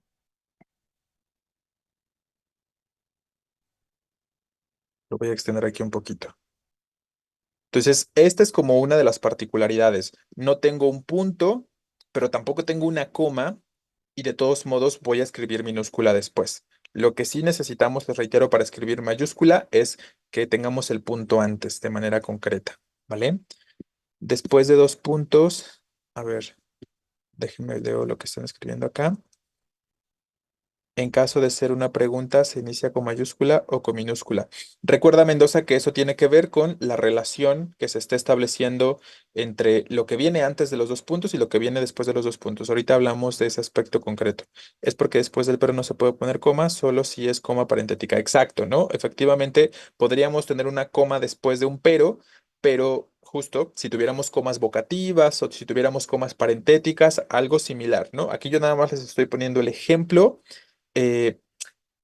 Lo voy a extender aquí un poquito. Entonces, esta es como una de las particularidades. No tengo un punto, pero tampoco tengo una coma y de todos modos voy a escribir minúscula después. Lo que sí necesitamos, les reitero, para escribir mayúscula es que tengamos el punto antes de manera concreta, ¿vale? Después de dos puntos, a ver, déjenme leo lo que están escribiendo acá. En caso de ser una pregunta, se inicia con mayúscula o con minúscula. Recuerda, Mendoza, que eso tiene que ver con la relación que se está estableciendo entre lo que viene antes de los dos puntos y lo que viene después de los dos puntos. Ahorita hablamos de ese aspecto concreto. Es porque después del pero no se puede poner coma, solo si es coma parentética. Exacto, ¿no? Efectivamente, podríamos tener una coma después de un pero justo si tuviéramos comas vocativas o si tuviéramos comas parentéticas, algo similar, ¿no? Aquí yo nada más les estoy poniendo el ejemplo eh,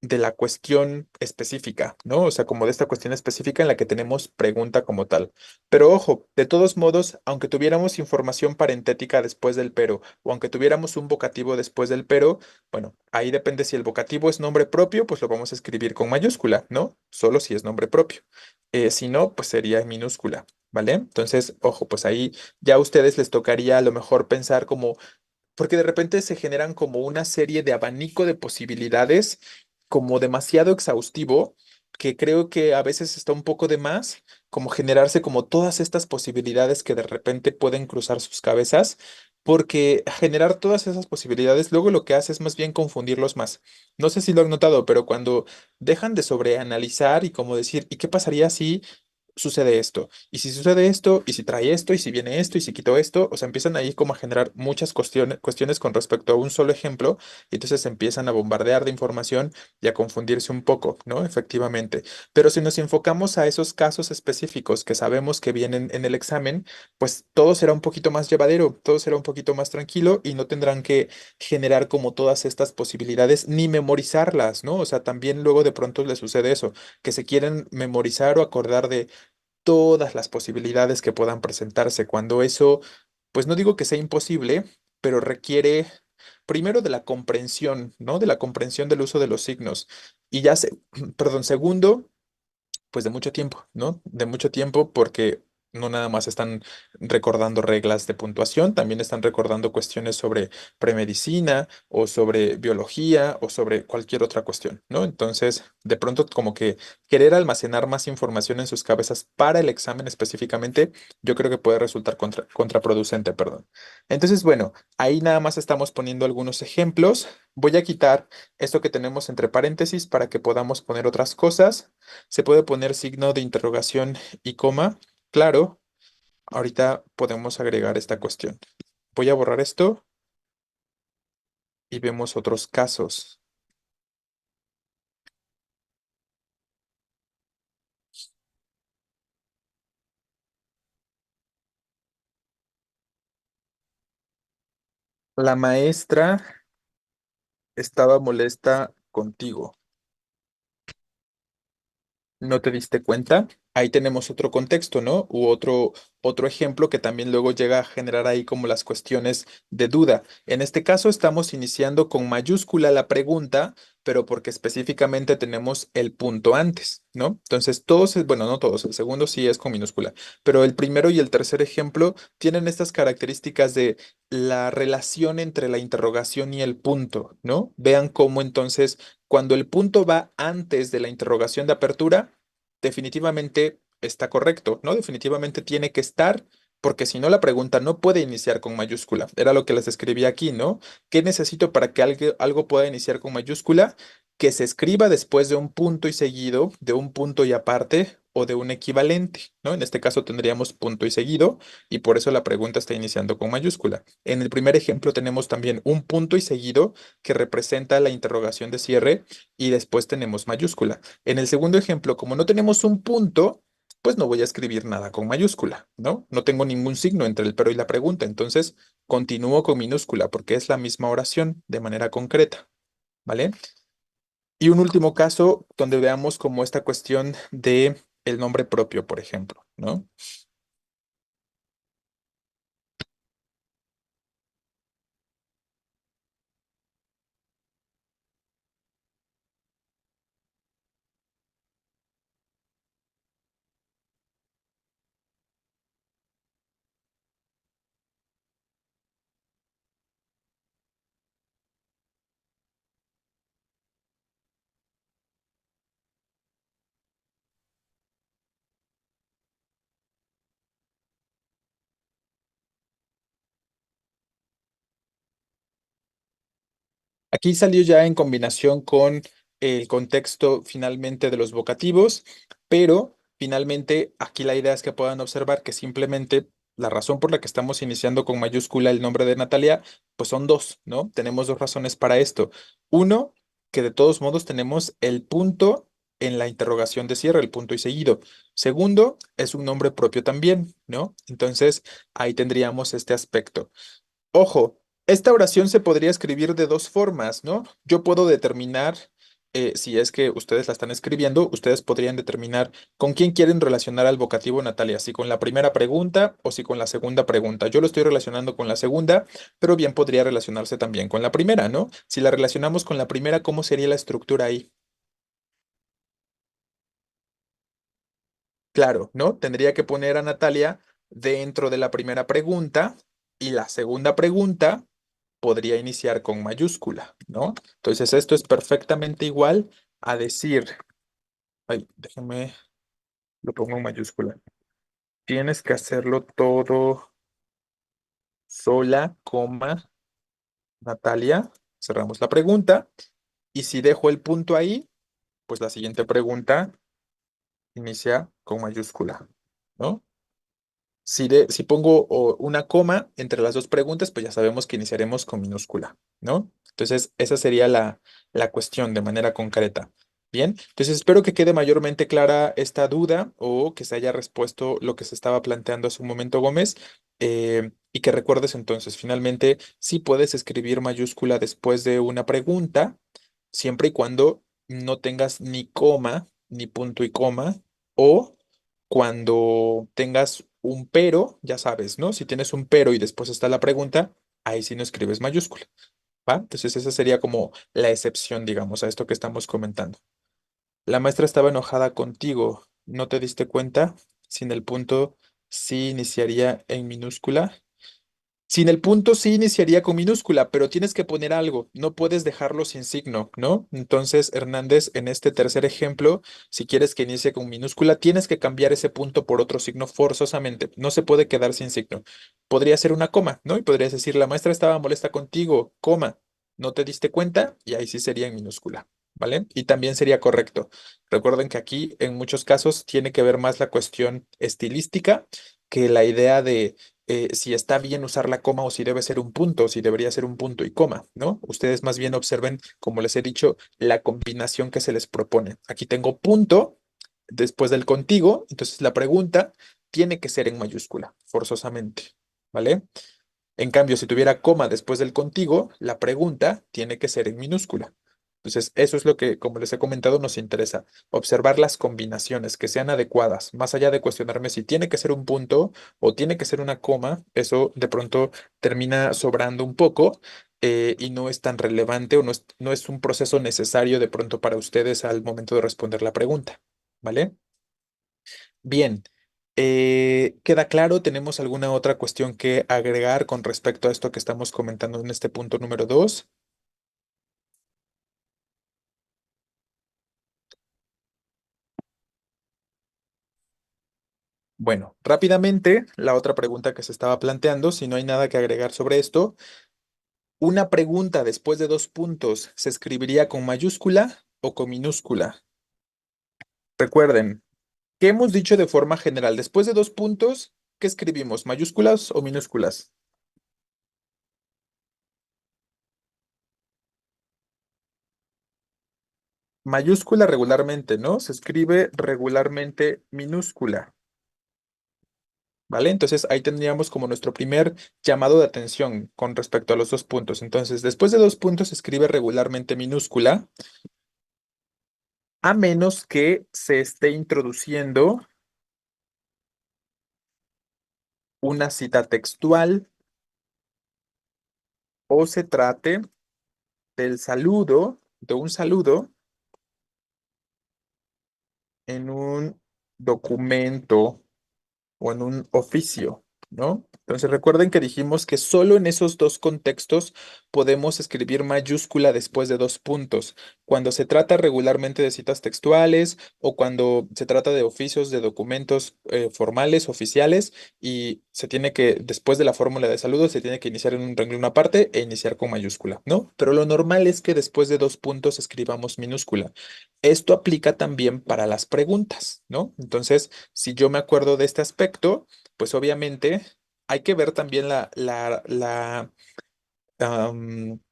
de la cuestión específica, ¿no? O sea, como de esta cuestión específica en la que tenemos pregunta como tal. Pero ojo, de todos modos, aunque tuviéramos información parentética después del pero, o aunque tuviéramos un vocativo después del pero, bueno, ahí depende si el vocativo es nombre propio, pues lo vamos a escribir con mayúscula, ¿no? Solo si es nombre propio. Si no, pues sería en minúscula. ¿Vale? Entonces, ojo, pues ahí ya a ustedes les tocaría a lo mejor pensar como porque de repente se generan como una serie de abanico de posibilidades, como demasiado exhaustivo, que creo que a veces está un poco de más, como generarse como todas estas posibilidades que de repente pueden cruzar sus cabezas, porque generar todas esas posibilidades luego lo que hace es más bien confundirlos más. No sé si lo han notado, pero cuando dejan de sobreanalizar y como decir, ¿y qué pasaría si sucede esto. Y si sucede esto, y si trae esto, y si viene esto, y si quito esto, o sea, empiezan ahí como a generar muchas cuestiones con respecto a un solo ejemplo, y entonces empiezan a bombardear de información y a confundirse un poco, ¿no? Efectivamente. Pero si nos enfocamos a esos casos específicos que sabemos que vienen en el examen, pues todo será un poquito más llevadero, todo será un poquito más tranquilo y no tendrán que generar como todas estas posibilidades ni memorizarlas, ¿no? O sea, también luego de pronto les sucede eso, que se quieren memorizar o acordar de todas las posibilidades que puedan presentarse, cuando eso, pues no digo que sea imposible, pero requiere primero de la comprensión, ¿no? De la comprensión del uso de los signos. Y ya se, perdón, segundo, pues de mucho tiempo, ¿no? De mucho tiempo porque no nada más están recordando reglas de puntuación, también están recordando cuestiones sobre premedicina o sobre biología o sobre cualquier otra cuestión, ¿no? Entonces, de pronto como que querer almacenar más información en sus cabezas para el examen específicamente, yo creo que puede resultar contraproducente, perdón. Entonces, bueno, ahí nada más estamos poniendo algunos ejemplos. Voy a quitar esto que tenemos entre paréntesis para que podamos poner otras cosas. Se puede poner signo de interrogación y coma. Claro, ahorita podemos agregar esta cuestión. Voy a borrar esto y vemos otros casos. La maestra estaba molesta contigo. ¿No te diste cuenta? Ahí tenemos otro contexto, ¿no? U otro ejemplo que también luego llega a generar ahí como las cuestiones de duda. En este caso estamos iniciando con mayúscula la pregunta, pero porque específicamente tenemos el punto antes, ¿no? Entonces todos, bueno, no todos, el segundo sí es con minúscula, pero el primero y el tercer ejemplo tienen estas características de la relación entre la interrogación y el punto, ¿no? Vean cómo entonces cuando el punto va antes de la interrogación de apertura, definitivamente está correcto, ¿no? Definitivamente tiene que estar, porque si no la pregunta no puede iniciar con mayúscula. Era lo que les escribí aquí, ¿no? ¿Qué necesito para que algo pueda iniciar con mayúscula? Que se escriba después de un punto y seguido, de un punto y aparte o de un equivalente, ¿no? En este caso tendríamos punto y seguido y por eso la pregunta está iniciando con mayúscula. En el primer ejemplo tenemos también un punto y seguido que representa la interrogación de cierre y después tenemos mayúscula. En el segundo ejemplo, como no tenemos un punto, pues no voy a escribir nada con mayúscula, ¿no? No tengo ningún signo entre el pero y la pregunta, entonces continúo con minúscula porque es la misma oración de manera concreta, ¿vale? Y un último caso donde veamos como esta cuestión de el nombre propio, por ejemplo, ¿no? Aquí salió ya en combinación con el contexto finalmente de los vocativos, pero finalmente aquí la idea es que puedan observar que simplemente la razón por la que estamos iniciando con mayúscula el nombre de Natalia, pues son dos, ¿no? Tenemos dos razones para esto. Uno, que de todos modos tenemos el punto en la interrogación de cierre, el punto y seguido. Segundo, es un nombre propio también, ¿no? Entonces, ahí tendríamos este aspecto. Ojo, esta oración se podría escribir de dos formas, ¿no? Yo puedo determinar, si es que ustedes la están escribiendo, ustedes podrían determinar con quién quieren relacionar al vocativo Natalia, si con la primera pregunta o si con la segunda pregunta. Yo lo estoy relacionando con la segunda, pero bien podría relacionarse también con la primera, ¿no? Si la relacionamos con la primera, ¿cómo sería la estructura ahí? Claro, ¿no? Tendría que poner a Natalia dentro de la primera pregunta y la segunda pregunta podría iniciar con mayúscula, ¿no? Entonces esto es perfectamente igual a decir, ay, déjenme, lo pongo en mayúscula. Tienes que hacerlo todo sola, coma, Natalia. Cerramos la pregunta y si dejo el punto ahí, pues la siguiente pregunta inicia con mayúscula, ¿no? Si pongo una coma entre las dos preguntas, pues ya sabemos que iniciaremos con minúscula, ¿no? Entonces, esa sería la cuestión de manera concreta. Bien, entonces espero que quede mayormente clara esta duda o que se haya respuesto lo que se estaba planteando hace un momento, Gómez, y que recuerdes entonces, finalmente, si puedes escribir mayúscula después de una pregunta, siempre y cuando no tengas ni coma, ni punto y coma, o cuando tengas un pero, ya sabes, ¿no? Si tienes un pero y después está la pregunta, ahí sí no escribes mayúscula, ¿va? Entonces esa sería como la excepción, digamos, a esto que estamos comentando. La maestra estaba enojada contigo, ¿no te diste cuenta? Sin el punto, sí iniciaría en minúscula. Sin el punto sí iniciaría con minúscula, pero tienes que poner algo, no puedes dejarlo sin signo, ¿no? Entonces, Hernández, en este tercer ejemplo, si quieres que inicie con minúscula, tienes que cambiar ese punto por otro signo forzosamente, no se puede quedar sin signo. Podría ser una coma, ¿no? Y podrías decir, la maestra estaba molesta contigo, coma, ¿no te diste cuenta? Y ahí sí sería en minúscula, ¿vale? Y también sería correcto. Recuerden que aquí, en muchos casos, tiene que ver más la cuestión estilística que la idea de si está bien usar la coma o si debe ser un punto, si debería ser un punto y coma, ¿no? Ustedes más bien observen, como les he dicho, la combinación que se les propone. Aquí tengo punto después del contigo, entonces la pregunta tiene que ser en mayúscula, forzosamente, ¿vale? En cambio, si tuviera coma después del contigo, la pregunta tiene que ser en minúscula. Entonces, eso es lo que, como les he comentado, nos interesa. Observar las combinaciones que sean adecuadas, más allá de cuestionarme si tiene que ser un punto o tiene que ser una coma, eso de pronto termina sobrando un poco y no es tan relevante o no es un proceso necesario de pronto para ustedes al momento de responder la pregunta, ¿vale? Bien, ¿queda claro? ¿Tenemos alguna otra cuestión que agregar con respecto a esto que estamos comentando en este punto número 2? Bueno, rápidamente, la otra pregunta que se estaba planteando, si no hay nada que agregar sobre esto, una pregunta después de dos puntos, ¿se escribiría con mayúscula o con minúscula? Recuerden, ¿qué hemos dicho de forma general? Después de dos puntos, ¿qué escribimos? ¿Mayúsculas o minúsculas? Mayúscula regularmente, ¿no? Se escribe regularmente minúscula. ¿Vale? Entonces ahí tendríamos como nuestro primer llamado de atención con respecto a los dos puntos. Entonces, después de dos puntos se escribe regularmente minúscula, a menos que se esté introduciendo una cita textual o se trate del saludo, de un saludo en un documento o en un oficio, ¿no? Entonces recuerden que dijimos que solo en esos dos contextos podemos escribir mayúscula después de dos puntos. Cuando se trata regularmente de citas textuales o cuando se trata de oficios de documentos formales, oficiales, y se tiene que, después de la fórmula de saludo, se tiene que iniciar en un renglón aparte e iniciar con mayúscula, ¿no? Pero lo normal es que después de dos puntos escribamos minúscula. Esto aplica también para las preguntas, ¿no? Entonces, si yo me acuerdo de este aspecto, pues obviamente hay que ver también la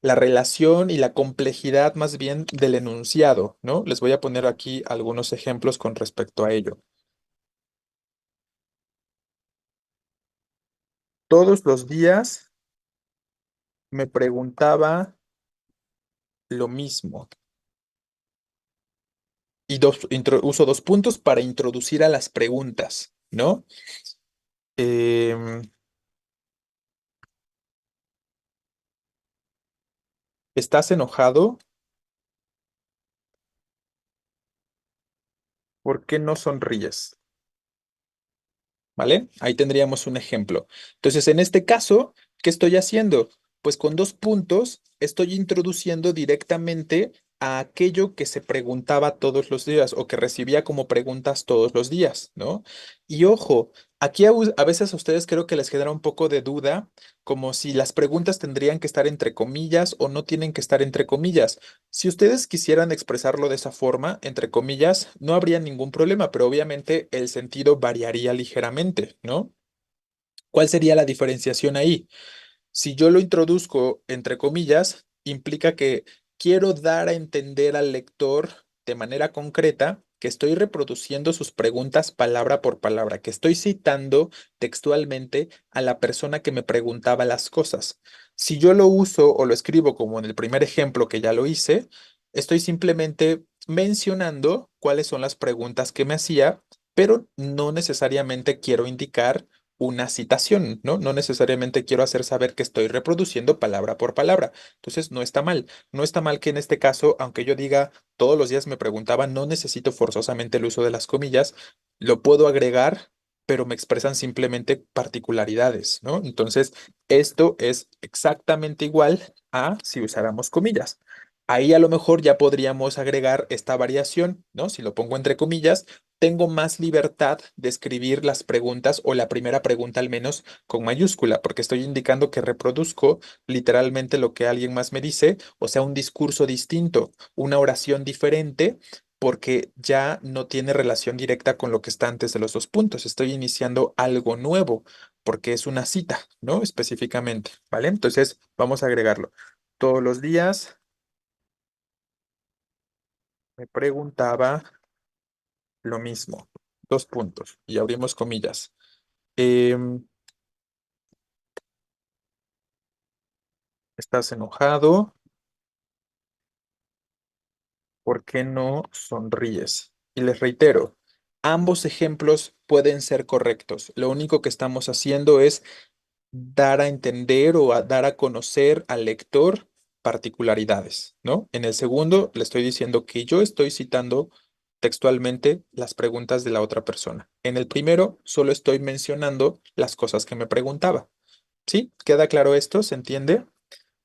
relación y la complejidad más bien del enunciado, ¿no? Les voy a poner aquí algunos ejemplos con respecto a ello. Todos los días me preguntaba lo mismo y uso dos puntos para introducir a las preguntas, ¿no? Em, ¿Estás enojado? ¿Por qué no sonríes? ¿Vale? Ahí tendríamos un ejemplo. Entonces, en este caso, ¿qué estoy haciendo? Pues con dos puntos estoy introduciendo directamente a aquello que se preguntaba todos los días o que recibía como preguntas todos los días, ¿no? Y ojo, aquí a veces a ustedes creo que les genera un poco de duda, como si las preguntas tendrían que estar entre comillas o no tienen que estar entre comillas. Si ustedes quisieran expresarlo de esa forma, entre comillas, no habría ningún problema, pero obviamente el sentido variaría ligeramente, ¿no? ¿Cuál sería la diferenciación ahí? Si yo lo introduzco entre comillas, implica que quiero dar a entender al lector de manera concreta que estoy reproduciendo sus preguntas palabra por palabra, que estoy citando textualmente a la persona que me preguntaba las cosas. Si yo lo uso o lo escribo como en el primer ejemplo que ya lo hice, estoy simplemente mencionando cuáles son las preguntas que me hacía, pero no necesariamente quiero indicar una citación, ¿no? No necesariamente quiero hacer saber que estoy reproduciendo palabra por palabra. Entonces, no está mal. No está mal que en este caso, aunque yo diga todos los días me preguntaba, no necesito forzosamente el uso de las comillas, lo puedo agregar, pero me expresan simplemente particularidades, ¿no? Entonces, esto es exactamente igual a si usáramos comillas. Ahí a lo mejor ya podríamos agregar esta variación, ¿no? Si lo pongo entre comillas, tengo más libertad de escribir las preguntas o la primera pregunta al menos con mayúscula, porque estoy indicando que reproduzco literalmente lo que alguien más me dice, o sea, un discurso distinto, una oración diferente, porque ya no tiene relación directa con lo que está antes de los dos puntos. Estoy iniciando algo nuevo, porque es una cita, ¿no? Específicamente, ¿vale? Entonces, vamos a agregarlo. Todos los días me preguntaba lo mismo. Dos puntos y abrimos comillas. Em, ¿Estás enojado? ¿Por qué no sonríes? Y les reitero, ambos ejemplos pueden ser correctos. Lo único que estamos haciendo es dar a entender o dar a conocer al lector particularidades, ¿no? En el segundo, le estoy diciendo que yo estoy citando textualmente las preguntas de la otra persona. En el primero, solo estoy mencionando las cosas que me preguntaba. ¿Sí? ¿Queda claro esto? ¿Se entiende?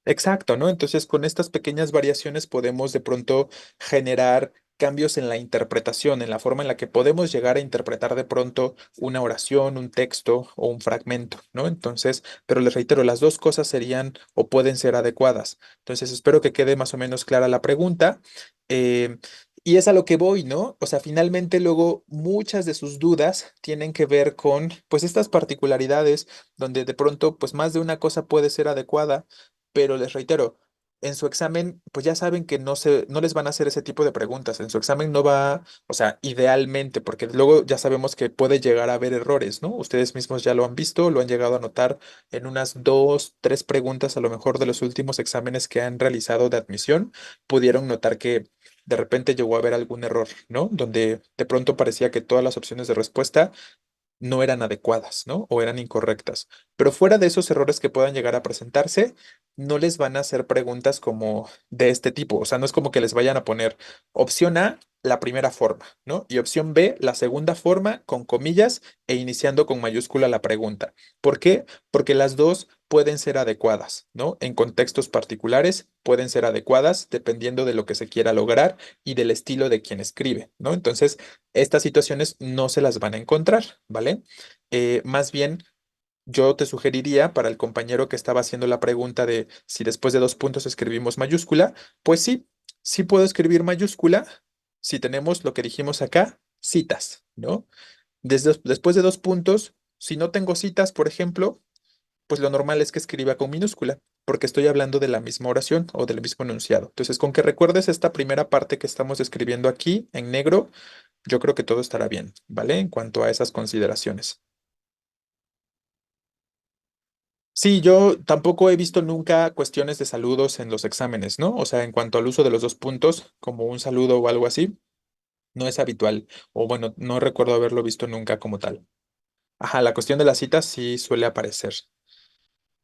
Exacto, ¿no? Entonces, con estas pequeñas variaciones podemos de pronto generar cambios en la interpretación, en la forma en la que podemos llegar a interpretar de pronto una oración, un texto o un fragmento, ¿no? Entonces, pero les reitero, las dos cosas serían o pueden ser adecuadas. Entonces, espero que quede más o menos clara la pregunta. eh, y es a lo que voy, ¿no? O sea, finalmente luego muchas de sus dudas tienen que ver con, pues, estas particularidades donde de pronto, pues, más de una cosa puede ser adecuada, pero les reitero, en su examen, pues ya saben que no les van a hacer ese tipo de preguntas. En su examen no va, o sea, idealmente, porque luego ya sabemos que puede llegar a haber errores, ¿no? Ustedes mismos ya lo han visto, lo han llegado a notar en unas dos, tres preguntas, a lo mejor de los últimos exámenes que han realizado de admisión, pudieron notar que de repente llegó a haber algún error, ¿no? Donde de pronto parecía que todas las opciones de respuesta no eran adecuadas, ¿no? O eran incorrectas. Pero fuera de esos errores que puedan llegar a presentarse, no les van a hacer preguntas como de este tipo. O sea, no es como que les vayan a poner opción A, la primera forma, ¿no? Y opción B, la segunda forma, con comillas e iniciando con mayúscula la pregunta. ¿Por qué? Porque las dos pueden ser adecuadas, ¿no? En contextos particulares pueden ser adecuadas dependiendo de lo que se quiera lograr y del estilo de quien escribe, ¿no? Entonces, estas situaciones no se las van a encontrar, ¿vale? Más bien, yo te sugeriría para el compañero que estaba haciendo la pregunta de si después de dos puntos escribimos mayúscula, pues sí, sí puedo escribir mayúscula si tenemos lo que dijimos acá, citas, ¿no? Después de dos puntos, si no tengo citas, por ejemplo, pues lo normal es que escriba con minúscula, porque estoy hablando de la misma oración o del mismo enunciado. Entonces, con que recuerdes esta primera parte que estamos escribiendo aquí en negro, yo creo que todo estará bien, ¿vale? En cuanto a esas consideraciones. Sí, yo tampoco he visto nunca cuestiones de saludos en los exámenes, ¿no? O sea, en cuanto al uso de los dos puntos, como un saludo o algo así, no es habitual. O bueno, no recuerdo haberlo visto nunca como tal. Ajá, la cuestión de las citas sí suele aparecer.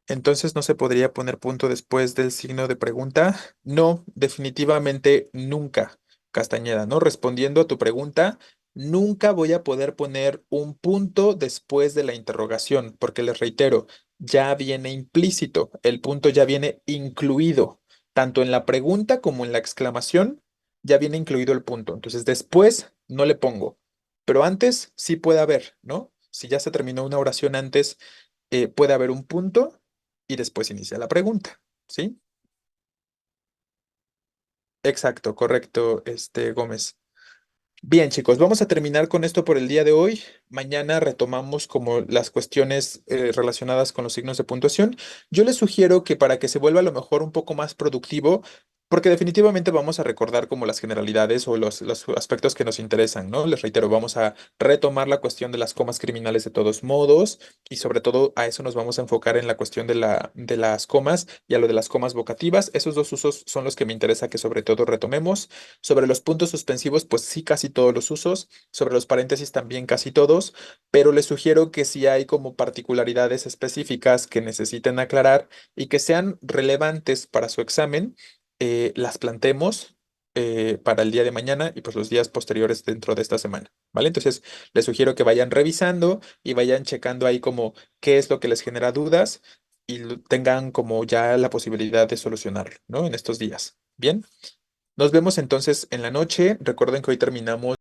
Entonces, ¿no se podría poner punto después del signo de pregunta? No, definitivamente nunca, Castañeda, ¿no? Respondiendo a tu pregunta, nunca voy a poder poner un punto después de la interrogación, porque les reitero, ya viene implícito, el punto ya viene incluido. tanto en la pregunta como en la exclamación, ya viene incluido el punto. Entonces después no le pongo, pero antes sí puede haber, ¿no? Si ya se terminó una oración antes, puede haber un punto y después inicia la pregunta, ¿sí? Exacto, correcto, Gómez. Bien, chicos, vamos a terminar con esto por el día de hoy. Mañana retomamos como las cuestiones relacionadas con los signos de puntuación. Yo les sugiero que para que se vuelva a lo mejor un poco más productivo, porque definitivamente vamos a recordar como las generalidades o los aspectos que nos interesan, ¿no? Les reitero, vamos a retomar la cuestión de las comas criminales de todos modos y sobre todo a eso nos vamos a enfocar en la cuestión de las comas y a lo de las comas vocativas. Esos dos usos son los que me interesa que sobre todo retomemos. Sobre los puntos suspensivos, pues sí, casi todos los usos. Sobre los paréntesis también casi todos, pero les sugiero que si hay como particularidades específicas que necesiten aclarar y que sean relevantes para su examen, las plantemos para el día de mañana y pues los días posteriores dentro de esta semana, ¿vale? Entonces, les sugiero que vayan revisando y vayan checando ahí como qué es lo que les genera dudas y tengan como ya la posibilidad de solucionarlo, ¿no? En estos días. Bien. Nos vemos entonces en la noche. Recuerden que hoy terminamos.